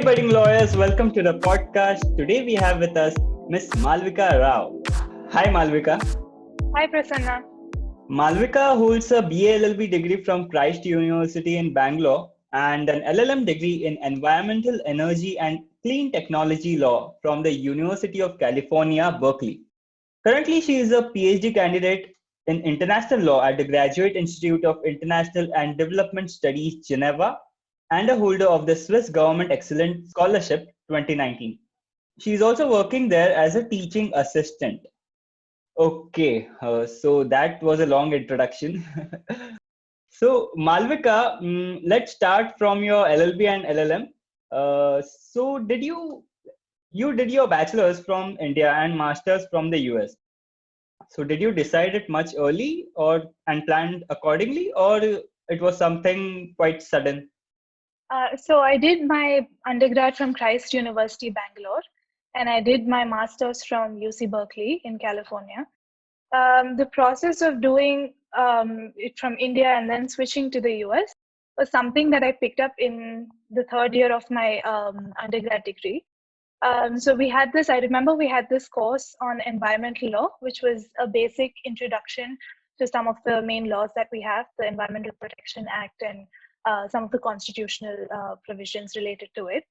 budding lawyers, welcome to the podcast. Today we have with us Miss Malavika Rao. Hi Malavika. Hi Prasanna. Malavika holds a BA LLB degree from Christ University in Bangalore and an LLM degree in Environmental Energy and Clean Technology Law from the University of California Berkeley. Currently, she is a PhD candidate in International Law at the Graduate Institute of International and Development Studies, Geneva, and a holder of the Swiss Government Excellent Scholarship 2019. She is also working there as a teaching assistant. Okay, so that was a long introduction. So, Malvika, let's start from your LLB and LLM. So, you did your bachelor's from India and master's from the US. So, did you decide it much early and planned accordingly, or it was something quite sudden? So I did my undergrad from Christ University, Bangalore, and I did my master's from UC Berkeley in California. The process of doing it from India and then switching to the US was something that I picked up in the third year of my undergrad degree. So I remember we had this course on environmental law, which was a basic introduction to some of the main laws that we have, the Environmental Protection Act and some of the constitutional provisions related to it.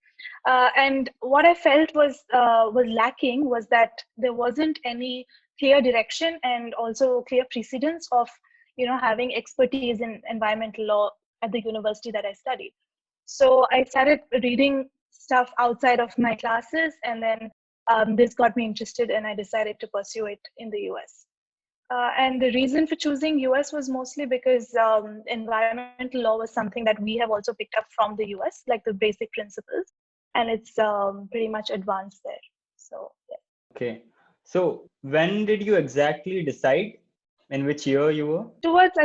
And what I felt was lacking was that there wasn't any clear direction and also clear precedence of having expertise in environmental law at the university that I studied. So I started reading stuff outside of my classes, and then this got me interested, and I decided to pursue it in the US. And the reason for choosing US was mostly because environmental law was something that we have also picked up from the US, like the basic principles, and it's pretty much advanced there. So, yeah. Okay. So, when did you exactly decide in which year you were? Towards,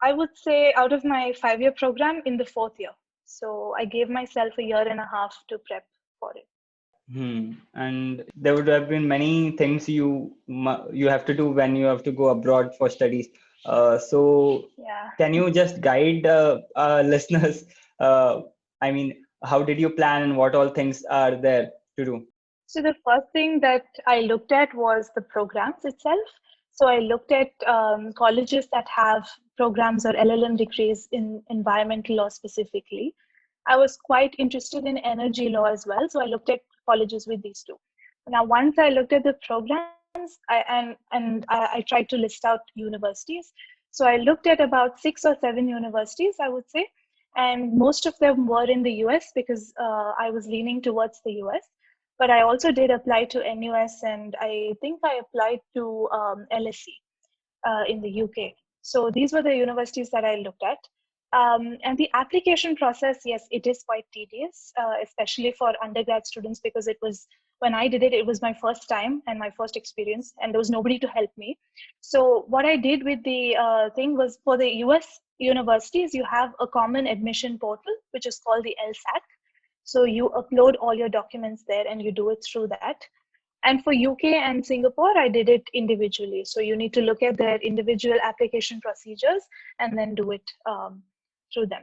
I would say, out of my 5-year program, in the 4th year. So, I gave myself a year and a half to prep for it. And there would have been many things you have to do when you have to go abroad for studies. So, Yeah. Can you just guide our listeners? I mean, how did you plan and what all things are there to do? So the first thing that I looked at was the programs itself. So I looked at colleges that have programs or LLM degrees in environmental law specifically. I was quite interested in energy law as well. So I looked at colleges with these two. Now, once I looked at the programs, I tried to list out universities. So I looked at about 6 or 7 universities, I would say. And most of them were in the US because I was leaning towards the US. But I also did apply to NUS, and I think I applied to LSE in the UK. So these were the universities that I looked at. And the application process, yes, it is quite tedious, especially for undergrad students, because when I did it, it was my first time and my first experience, and there was nobody to help me. So what I did with the thing was, for the US universities, you have a common admission portal, which is called the LSAC. So you upload all your documents there and you do it through that. And for UK and Singapore, I did it individually. So you need to look at their individual application procedures and then do it through them.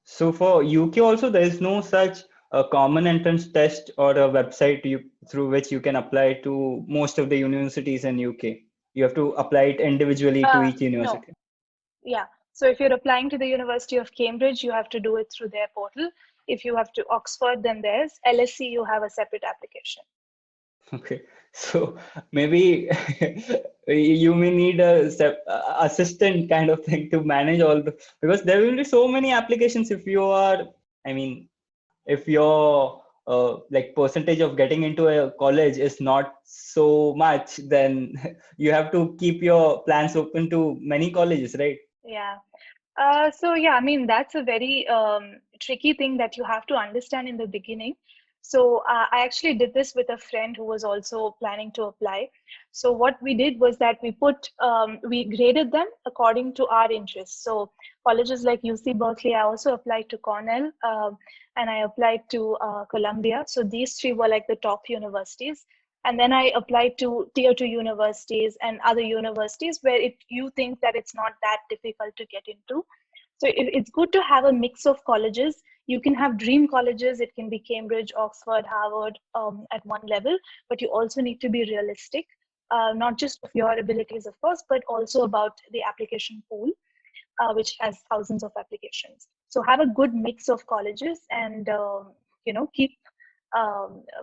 So for UK also, there is no such a common entrance test or a website through which you can apply to most of the universities in UK. You have to apply it individually to each university. No. Yeah. So if you're applying to the University of Cambridge, you have to do it through their portal. If you have to Oxford, then there's LSE, you have a separate application. Okay, so maybe you may need a assistant kind of thing to manage because there will be so many applications if your like percentage of getting into a college is not so much, then you have to keep your plans open to many colleges, right? Yeah. So yeah, I mean, that's a very tricky thing that you have to understand in the beginning. So I actually did this with a friend who was also planning to apply. So what we did was that we graded them according to our interests. So colleges like UC Berkeley, I also applied to Cornell, and I applied to Columbia. So these 3 were like the top universities. And then I applied to tier 2 universities and other universities where you think that it's not that difficult to get into. So it's good to have a mix of colleges You can have dream colleges. It can be Cambridge, Oxford, Harvard at one level, but you also need to be realistic, not just of your abilities, of course, but also about the application pool, which has thousands of applications. So have a good mix of colleges and, keep,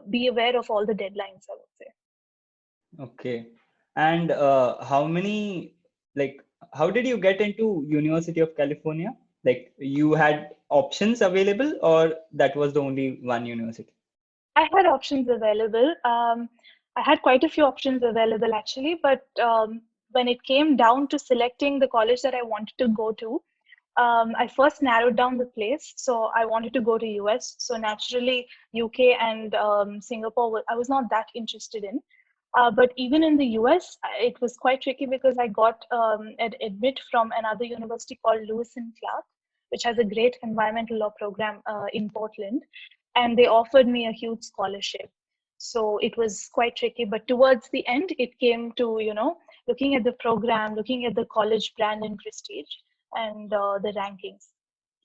be aware of all the deadlines, I would say. Okay. And how did you get into University of California? Like you had options available or that was the only one university? I had options available. I had quite a few options available actually, but when it came down to selecting the college that I wanted to go to, I first narrowed down the place. So I wanted to go to US. So naturally, UK and Singapore, I was not that interested in. But even in the US, it was quite tricky because I got an admit from another university called Lewis and Clark, which has a great environmental law program in Portland, and they offered me a huge scholarship. So it was quite tricky. But towards the end, it came to looking at the program, looking at the college brand and prestige, and the rankings.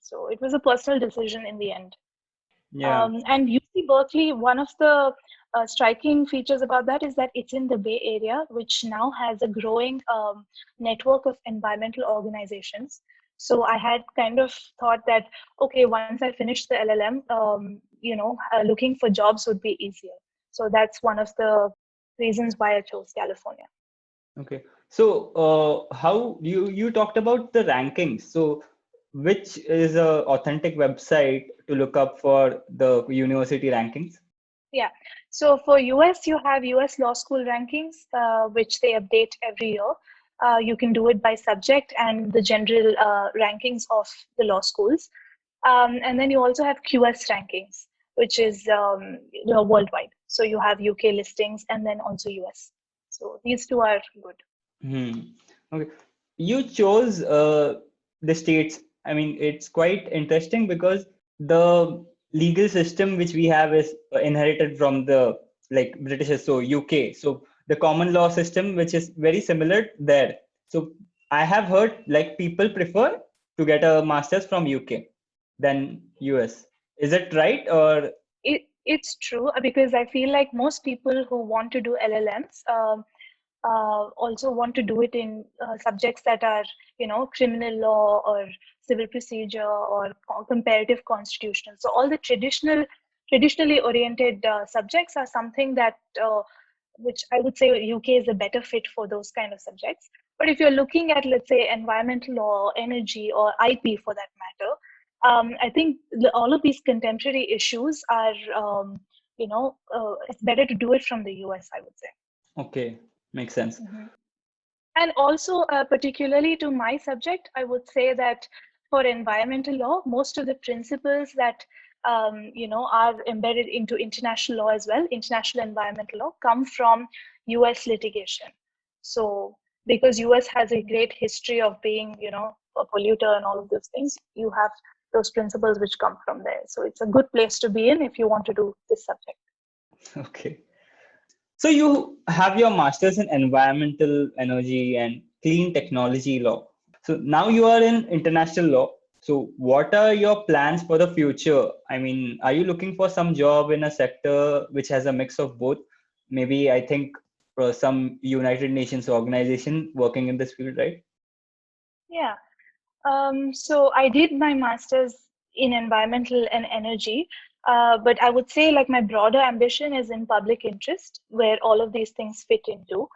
So it was a personal decision in the end. Yeah. And UC Berkeley, one of the striking features about that is that it's in the Bay Area, which now has a growing network of environmental organizations. So I had kind of thought that, okay, once I finish the LLM, looking for jobs would be easier. So that's one of the reasons why I chose California. Okay. So how you talked about the rankings. So which is a authentic website to look up for the university rankings? Yeah. So for US, you have US law school rankings, which they update every year. You can do it by subject and the general rankings of the law schools. And then you also have QS rankings, which is worldwide. So you have UK listings and then also US. So these two are good. Hmm. Okay. You chose the states. I mean, it's quite interesting because the legal system which we have is inherited from the like British, so UK. So the common law system, which is very similar there. So I have heard like people prefer to get a master's from UK than US. Is it right or? It's true because I feel like most people who want to do LLMs also want to do it in subjects that are, criminal law or civil procedure or comparative constitutional. So all the traditionally oriented subjects are something that which I would say UK is a better fit for those kind of subjects. But if you're looking at, let's say, environmental law, energy, or IP for that matter, I think all of these contemporary issues are, it's better to do it from the US, I would say. Okay, makes sense. Mhm. And also, particularly to my subject, I would say that for environmental law, most of the principles that are embedded into international law as well, international environmental law, come from U.S. litigation. So, because U.S. has a great history of being, a polluter and all of those things, you have those principles which come from there. So, it's a good place to be in if you want to do this subject. Okay. So you have your master's in environmental energy and clean technology law. So now you are in international law. So what are your plans for the future? I mean, are you looking for some job in a sector which has a mix of both? Maybe I think some United Nations organization working in this field, right? Yeah. So I did my master's in environmental and energy, but I would say like my broader ambition is in public interest, where all of these things fit into.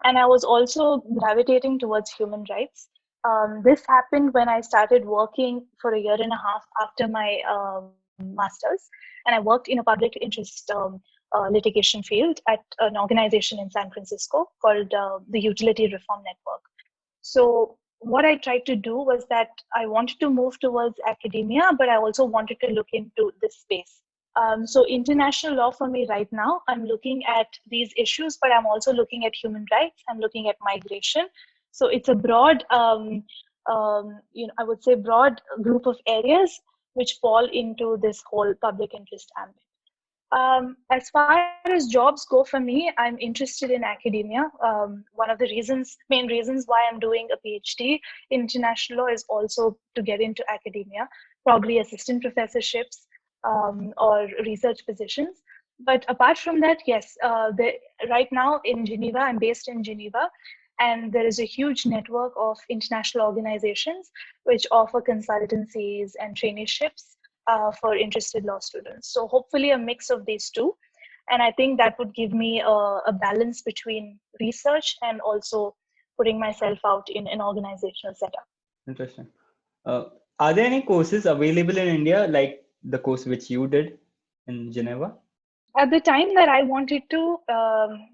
And I was also gravitating towards human rights. This happened when I started working for a year and a half after my master's, and I worked in a public interest litigation field at an organization in San Francisco called the Utility Reform Network. So what I tried to do was that I wanted to move towards academia, but I also wanted to look into this space. So international law for me right now, I'm looking at these issues, but I'm also looking at human rights. I'm looking at migration. So it's a broad, I would say broad group of areas which fall into this whole public interest ambit. As far as jobs go for me, I'm interested in academia. One of the main reasons why I'm doing a PhD in international law is also to get into academia. probably assistant professorships or research positions. But apart from that, yes, right now in Geneva, I'm based in Geneva, and there is a huge network of international organizations which offer consultancies and traineeships for interested law students. So hopefully a mix of these two. And I think that would give me a balance between research and also putting myself out in an organizational setup. Interesting. Uh, are there any courses available in India, like the course which you did in Geneva? At the time that I wanted to,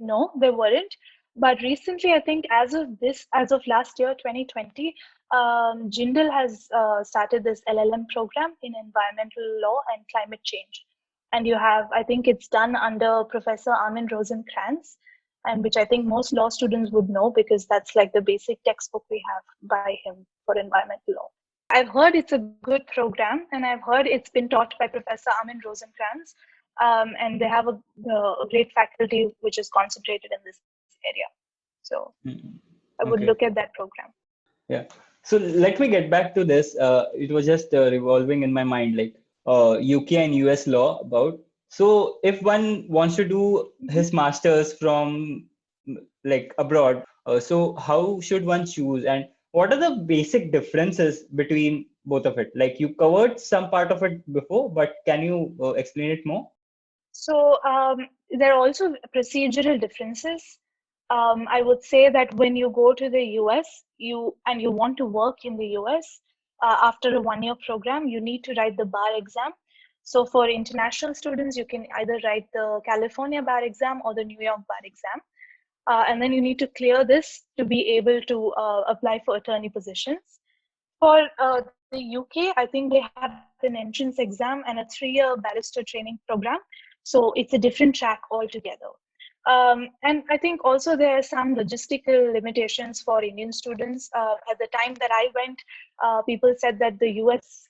no, there weren't. But recently, I think as of last year, 2020, Jindal has started this LLM program in environmental law and climate change. And you have, I think it's done under Professor Armin Rosenkrantz, and which I think most law students would know because that's like the basic textbook we have by him for environmental law. I've heard it's a good program, and I've heard it's been taught by Professor Armin Rosenkrantz, and they have a great faculty which is concentrated in this area. So I would look at that program. Yeah. So let me get back to this. It was just revolving in my mind, like UK and US law about. So if one wants to do his master's from like abroad, so how should one choose, and what are the basic differences between both of it? Like you covered some part of it before, but can you explain it more? So there are also procedural differences. I would say that when you go to the US, you want to work in the US after a 1-year program, you need to write the bar exam. So for international students, you can either write the California bar exam or the New York bar exam. And then you need to clear this to be able to apply for attorney positions. For the UK, I think they have an entrance exam and a 3-year barrister training program. So it's a different track altogether. And I think also there are some logistical limitations for Indian students. At the time that I went, people said that the US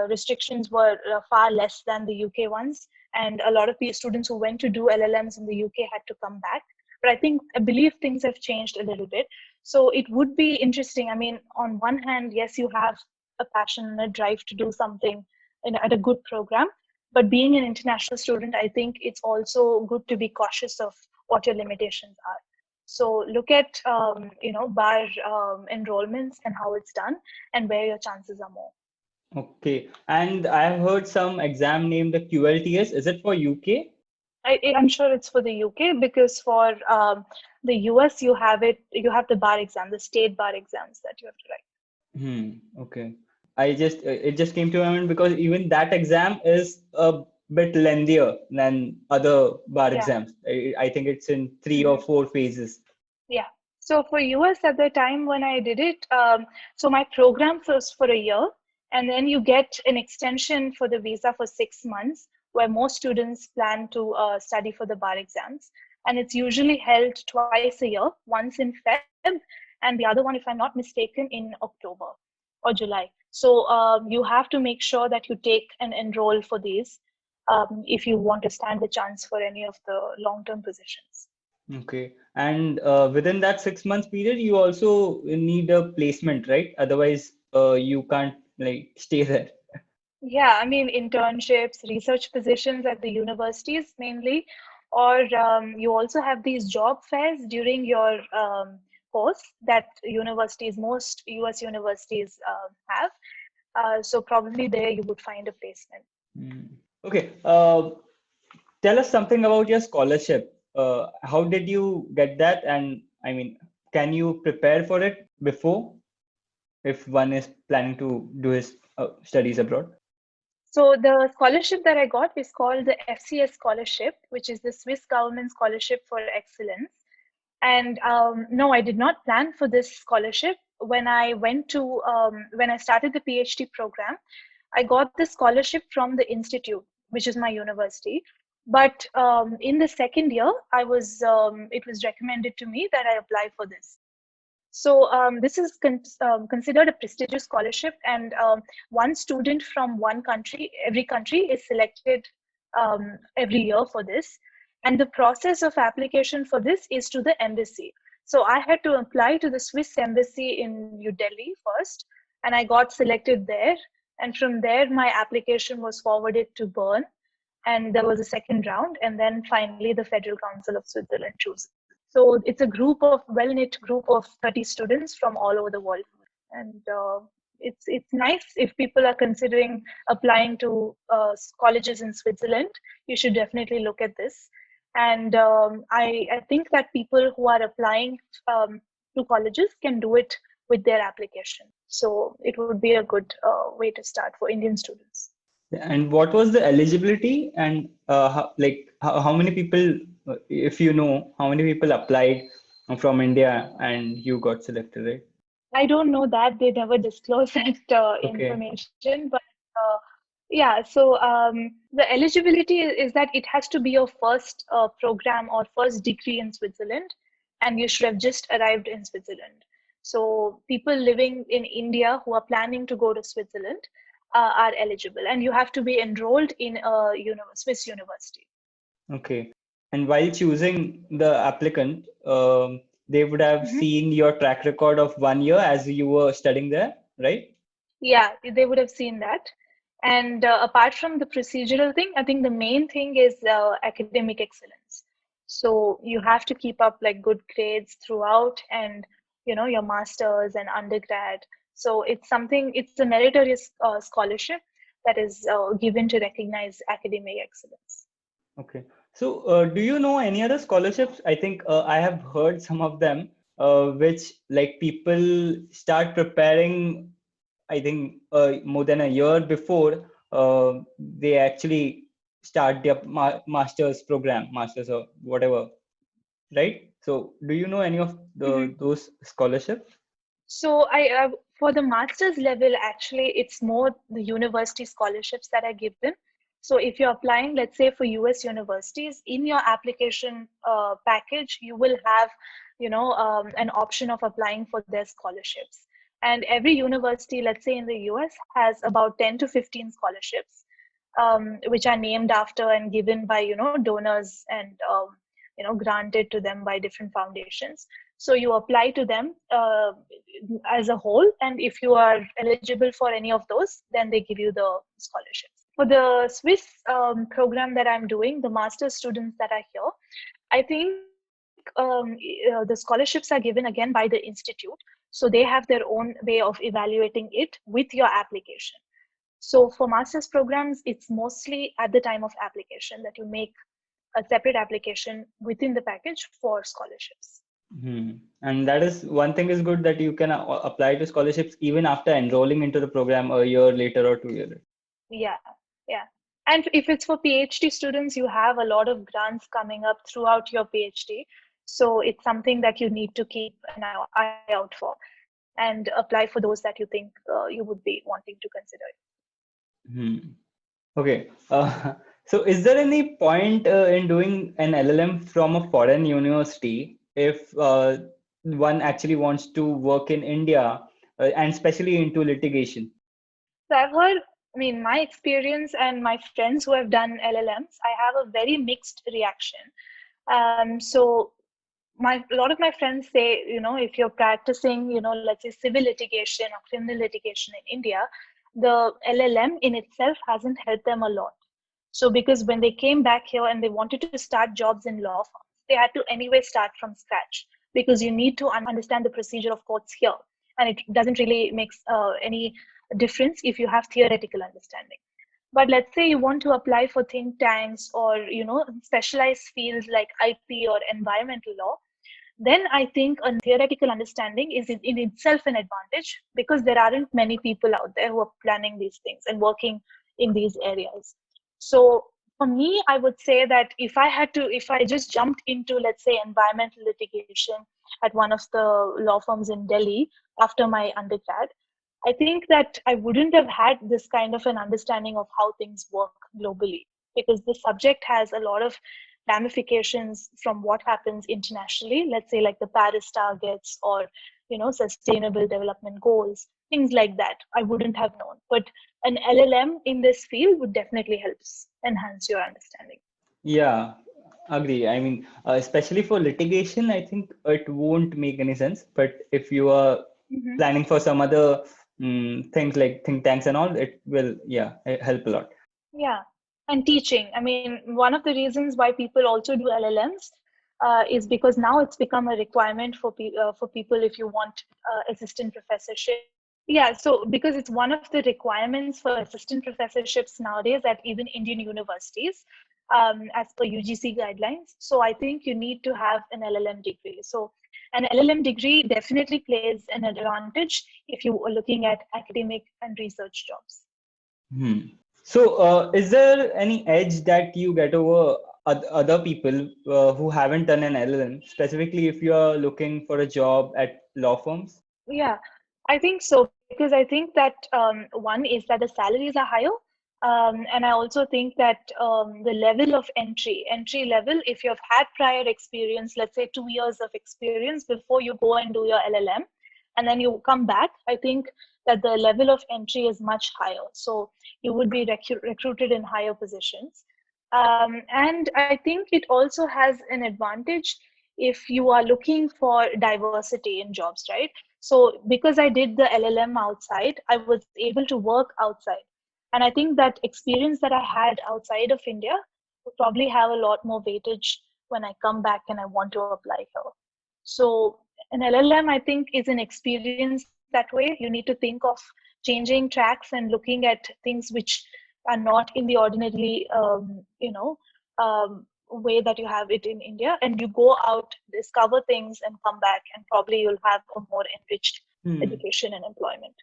restrictions were far less than the UK ones. And a lot of the students who went to do LLMs in the UK had to come back. But I believe things have changed a little bit. So it would be interesting. I mean, on one hand, yes, you have a passion and a drive to do something at a good program. But being an international student, I think it's also good to be cautious of what your limitations are. So look at, bar enrollments and how it's done and where your chances are more. Okay. And I've heard some exam named the QLTS. Is it for UK? I'm sure it's for the UK because for the US, you have the bar exam, the state bar exams that you have to write. Okay. It just came to my mind because even that exam is a bit lengthier than other bar exams. I think it's in 3 or 4 phases. Yeah. So for US at the time when I did it, so my program was for a year, and then you get an extension for the visa for 6 months, where most students plan to study for the bar exams. And it's usually held twice a year, once in Feb, and the other one, if I'm not mistaken, in October or July. So you have to make sure that you take and enroll for these if you want to stand the chance for any of the long-term positions. Okay. And within that 6 months period, you also need a placement, right? Otherwise, you can't like stay there. Yeah, I mean, internships, research positions at the universities mainly, or you also have these job fairs during your course that most US universities have. So probably there you would find a placement. Okay. Tell us something about your scholarship. How did you get that? And I mean, can you prepare for it before if one is planning to do his studies abroad? So the scholarship that I got is called the FCS scholarship, which is the Swiss government scholarship for excellence. And no, I did not plan for this scholarship. When I started the PhD program, I got the scholarship from the institute, which is my university. But in the second year, it was recommended to me that I apply for this. So this is considered a prestigious scholarship, and one student from every country is selected every year for this. And the process of application for this is to the embassy. So I had to apply to the Swiss embassy in New Delhi first, and I got selected there. And from there, my application was forwarded to Bern, and there was a second round, and then finally the Federal Council of Switzerland chose. So it's a well-knit group of 30 students from all over the world, and it's nice if people are considering applying to colleges in Switzerland. You should definitely look at this. And I think that people who are applying to colleges can do it with their application. So it would be a good way to start for Indian students. And what was the eligibility and how many people, if you know, how many people applied from India and you got selected, right? I don't know that. They never disclose that Okay. information, but yeah. So the eligibility is that it has to be your first program or first degree in Switzerland, and you should have just arrived in Switzerland. So people living in India who are planning to go to Switzerland are eligible, and you have to be enrolled in a Swiss university. Okay. And while choosing the applicant, they would have Mm-hmm. seen your track record of 1 year as you were studying there, right? Yeah, they would have seen that. And apart from the procedural thing, I think the main thing is academic excellence. So you have to keep up like good grades throughout, and your masters and undergrad. So it's a meritorious scholarship that is given to recognize academic excellence. Okay. So, do you know any other scholarships? I think I have heard some of them, which like people start preparing, I think more than a year before they actually start their master's program, master's or whatever, right? So, do you know any of Mhm. those scholarships? So for the master's level, actually, it's more the university scholarships that are given. So if you're applying, let's say for US universities, in your application package, you will have, an option of applying for their scholarships. And every university, let's say in the US, has about 10 to 15 scholarships, which are named after and given by, donors and, granted to them by different foundations. So you apply to them as a whole, and if you are eligible for any of those, then they give you the scholarships. For the Swiss program that I'm doing, the master's students that are here, I think the scholarships are given again by the institute. So they have their own way of evaluating it with your application. So for master's programs, it's mostly at the time of application that you make a separate application within the package for scholarships. Hmm. And that is one thing is good that you can apply to scholarships even after enrolling into the program a year later or 2 years. Yeah, yeah. And if it's for PhD students, you have a lot of grants coming up throughout your PhD. So it's something that you need to keep an eye out for and apply for those that you think you would be wanting to consider. Hmm. Okay. So is there any point in doing an LLM from a foreign university if one actually wants to work in India and especially into litigation? So I've heard, I mean, my experience and my friends who have done LLMs, I have a very mixed reaction. So a lot of my friends say, if you're practicing, let's say civil litigation or criminal litigation in India, the LLM in itself hasn't helped them a lot. So because when they came back here and they wanted to start jobs in law firms, they had to anyway start from scratch because you need to understand the procedure of courts here. And it doesn't really make any difference if you have theoretical understanding. But let's say you want to apply for think tanks or specialized fields like IP or environmental law, then I think a theoretical understanding is in itself an advantage because there aren't many people out there who are planning these things and working in these areas. So for me, I would say that if I just jumped into, let's say, environmental litigation at one of the law firms in Delhi after my undergrad, I think that I wouldn't have had this kind of an understanding of how things work globally because the subject has a lot of ramifications from what happens internationally, let's say like the Paris targets or sustainable development goals, things like that. I wouldn't have known, but an LLM in this field would definitely help enhance your understanding. Yeah, agree. I mean, especially for litigation, I think it won't make any sense. But if you are Mm-hmm. planning for some other things like think tanks and all, it will, help a lot. Yeah, and teaching. I mean, one of the reasons why people also do LLMs is because now it's become a requirement for people if you want assistant professorship. Yeah, so because it's one of the requirements for assistant professorships nowadays at even Indian universities, as per UGC guidelines. So I think you need to have an LLM degree. So an LLM degree definitely plays an advantage if you are looking at academic and research jobs. Hmm. So, is there any edge that you get over other people who haven't done an LLM, specifically if you are looking for a job at law firms? Yeah, I think so because I think that one is that the salaries are higher, and I also think that the level of entry level, if you've had prior experience, let's say 2 years of experience before you go and do your LLM, and then you come back, I think that the level of entry is much higher. So you would be recruited in higher positions, and I think it also has an advantage if you are looking for diversity in jobs, right? So because I did the LLM outside, I was able to work outside. And I think that experience that I had outside of India would probably have a lot more weightage when I come back and I want to apply here. So an LLM, I think, is an experience that way. You need to think of changing tracks and looking at things which are not in the ordinarily, way that you have it in India, and you go out, discover things, and come back, and probably you'll have a more enriched Hmm. education and employment.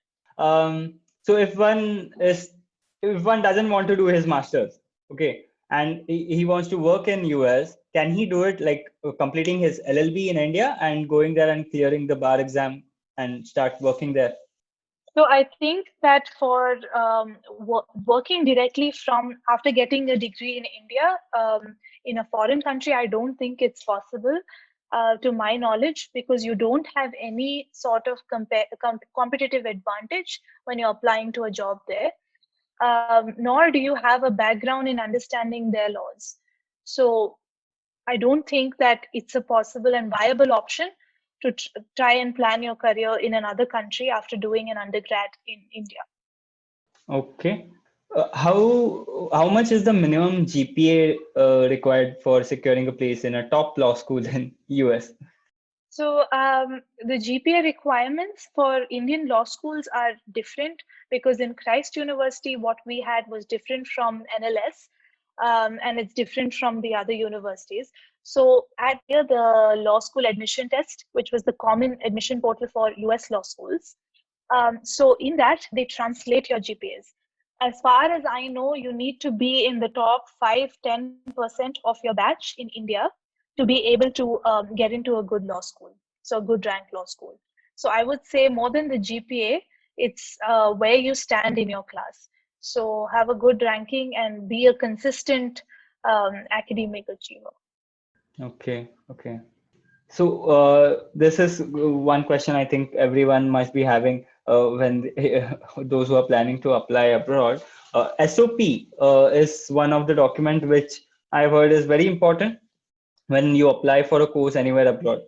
So if one doesn't want to do his masters, okay, and he wants to work in US, can he do it like completing his LLB in India and going there and clearing the bar exam and start working there? So I think that for working directly from after getting a degree in India, in a foreign country, I don't think it's possible, to my knowledge, because you don't have any sort of competitive advantage when you're applying to a job there, nor do you have a background in understanding their laws. So I don't think that it's a possible and viable option to try and plan your career in another country after doing an undergrad in India. Okay. How much is the minimum GPA required for securing a place in a top law school in US? So the GPA requirements for Indian law schools are different because in Christ University, what we had was different from NLS, and it's different from the other universities. So at here, the law school admission test, which was the common admission portal for US law schools. So in that, they translate your GPAs. As far as I know, you need to be in the top 5-10% of your batch in India to be able to get into a good law school, so a good rank law school. So I would say more than the GPA, it's where you stand in your class. So have a good ranking and be a consistent academic achiever. Okay, okay. So this is one question I think everyone must be having when those who are planning to apply abroad. SOP is one of the document which I've heard is very important when you apply for a course anywhere abroad.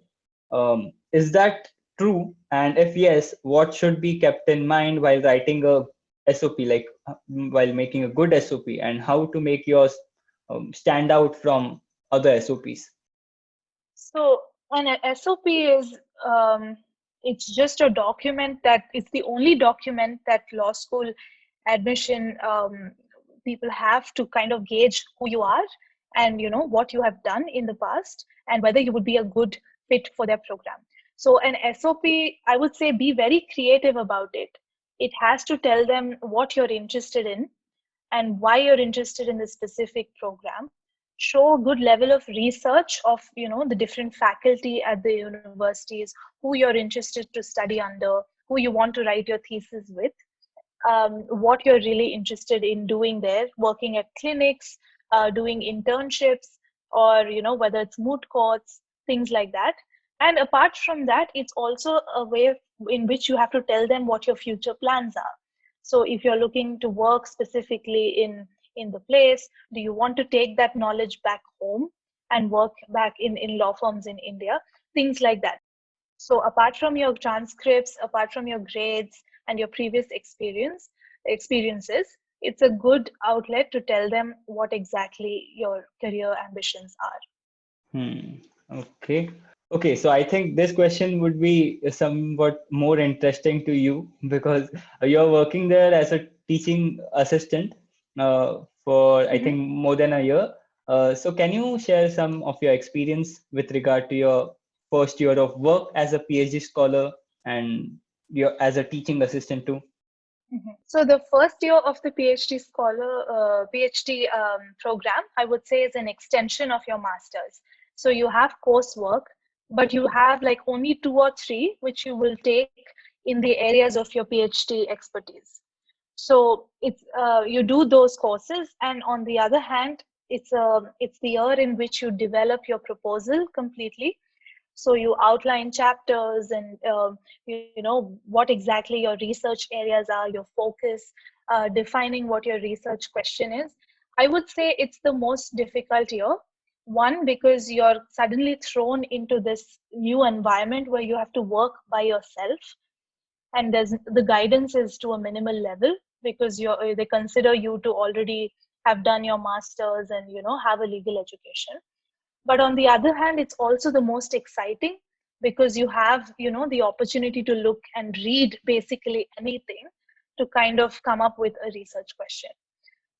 Is that true? And if yes, what should be kept in mind while writing a SOP, like while making a good SOP, and how to make yours stand out from other SOPs? So an SOP is it's just a document that it's the only document that law school admission people have to kind of gauge who you are and what you have done in the past and whether you would be a good fit for their program. So an SOP, I would say, be very creative about it. It has to tell them what you're interested in and why you're interested in this specific program, show a good level of research of the different faculty at the universities, who you're interested to study under, who you want to write your thesis with, what you're really interested in doing there, working at clinics, doing internships, or whether it's moot courts, things like that. And apart from that, it's also a way in which you have to tell them what your future plans are. So if you're looking to work specifically in the place, do you want to take that knowledge back home and work back in law firms in India, things like that. So apart from your transcripts, apart from your grades, and your previous experiences, it's a good outlet to tell them what exactly your career ambitions are. Okay. Okay, so I think this question would be somewhat more interesting to you because you're working there as a teaching assistant for I Mhm. think more than a year. So can you share some of your experience with regard to your first year of work as a PhD scholar and your as a teaching assistant too? So the first year of the PhD program, I would say, is an extension of your master's. So you have coursework, but you have like only two or three which you will take in the areas of your PhD expertise. So you do those courses, and on the other hand, it's the year in which you develop your proposal completely. So you outline chapters and you know what exactly your research areas are, your focus, defining what your research question is. I would say it's the most difficult year. One, because you're suddenly thrown into this new environment where you have to work by yourself, and the guidance is to a minimal level because they consider you to already have done your masters and have a legal education. But on the other hand, it's also the most exciting because you have the opportunity to look and read basically anything to kind of come up with a research question.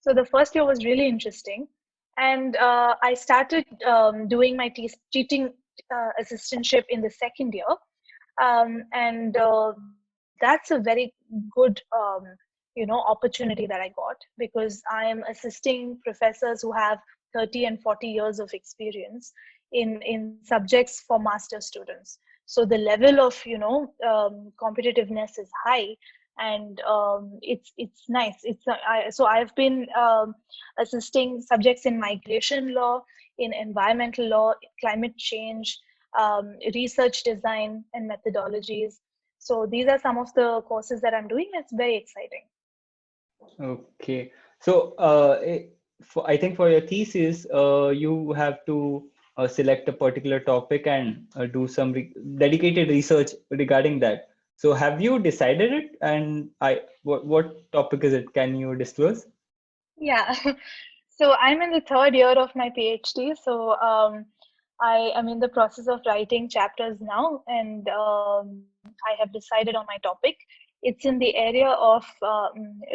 So the first year was really interesting, and I started doing my teaching assistantship in the second year. And that's a very good opportunity that I got, because I am assisting professors who have 30 and 40 years of experience in subjects for master students. So the level of competitiveness is high, and it's nice. So I've been assisting subjects in migration law, in environmental law, climate change, research design and methodologies. So these are some of the courses that I'm doing. It's very exciting. Okay. So, I think for your thesis, you have to select a particular topic and do some re dedicated research regarding that. So, have you decided it? And what topic is it? Can you disclose? Yeah. So I'm in the third year of my PhD. So I am in the process of writing chapters now, and I have decided on my topic. It's in the area of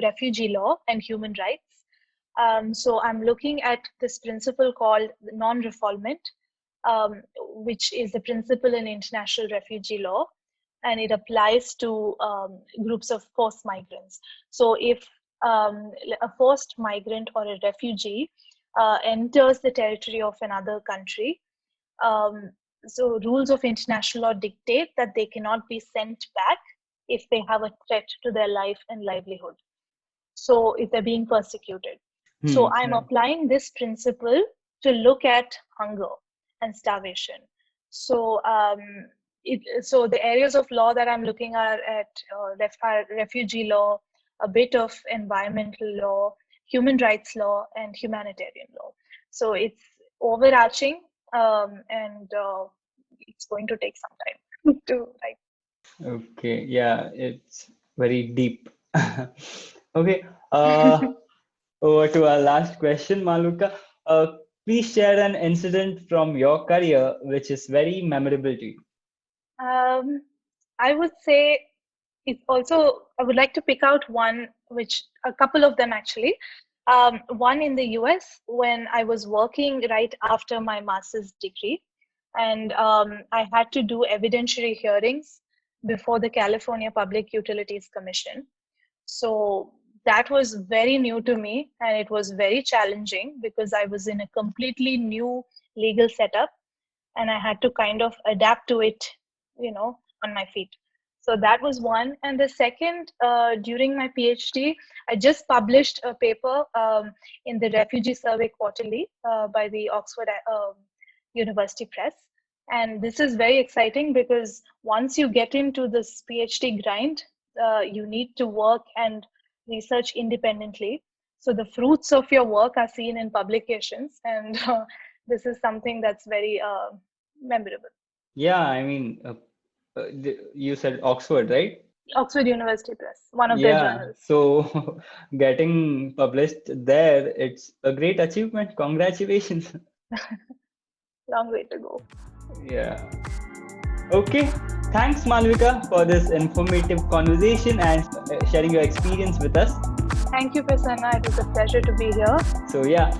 refugee law and human rights. So I'm looking at this principle called non-refoulement, which is a principle in international refugee law, and it applies to groups of forced migrants. So if a forced migrant or a refugee enters the territory of another country, um, so rules of international law dictate that they cannot be sent back if they have a threat to their life and livelihood. So if they're being persecuted. So I'm Right. applying this principle to look at hunger and starvation. So so the areas of law that I'm looking at refugee law, a bit of environmental law, human rights law, and humanitarian law. So it's overarching, and it's going to take some time to write. Okay. Yeah, it's very deep. Okay. Uh, Over to our last question, Maluka. Please share an incident from your career which is very memorable to you. Um, I would say it's also, I would like to pick out one, which a couple of them actually. One in the US when I was working right after my master's degree, and I had to do evidentiary hearings before the California Public Utilities Commission. So that was very new to me, and it was very challenging because I was in a completely new legal setup, and I had to kind of adapt to it, on my feet. So that was one. And the second, during my PhD, I just published a paper in the Refugee Survey Quarterly by the Oxford University Press. And this is very exciting because once you get into this PhD grind, you need to work and research independently. So the fruits of your work are seen in publications, and this is something that's very memorable. Yeah, I mean, you said Oxford, right? Oxford University Press, one of their Yeah, journals. so getting published there, it's a great achievement. Congratulations. Long way to go. Yeah. Okay. Thanks, Malvika, for this informative conversation and sharing your experience with us. Thank you, Prasanna. It was a pleasure to be here. So, yeah,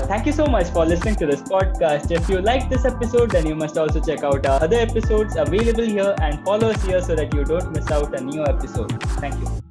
thank you so much for listening to this podcast. If you like this episode, then you must also check out our other episodes available here and follow us here so that you don't miss out a new episode. Thank you.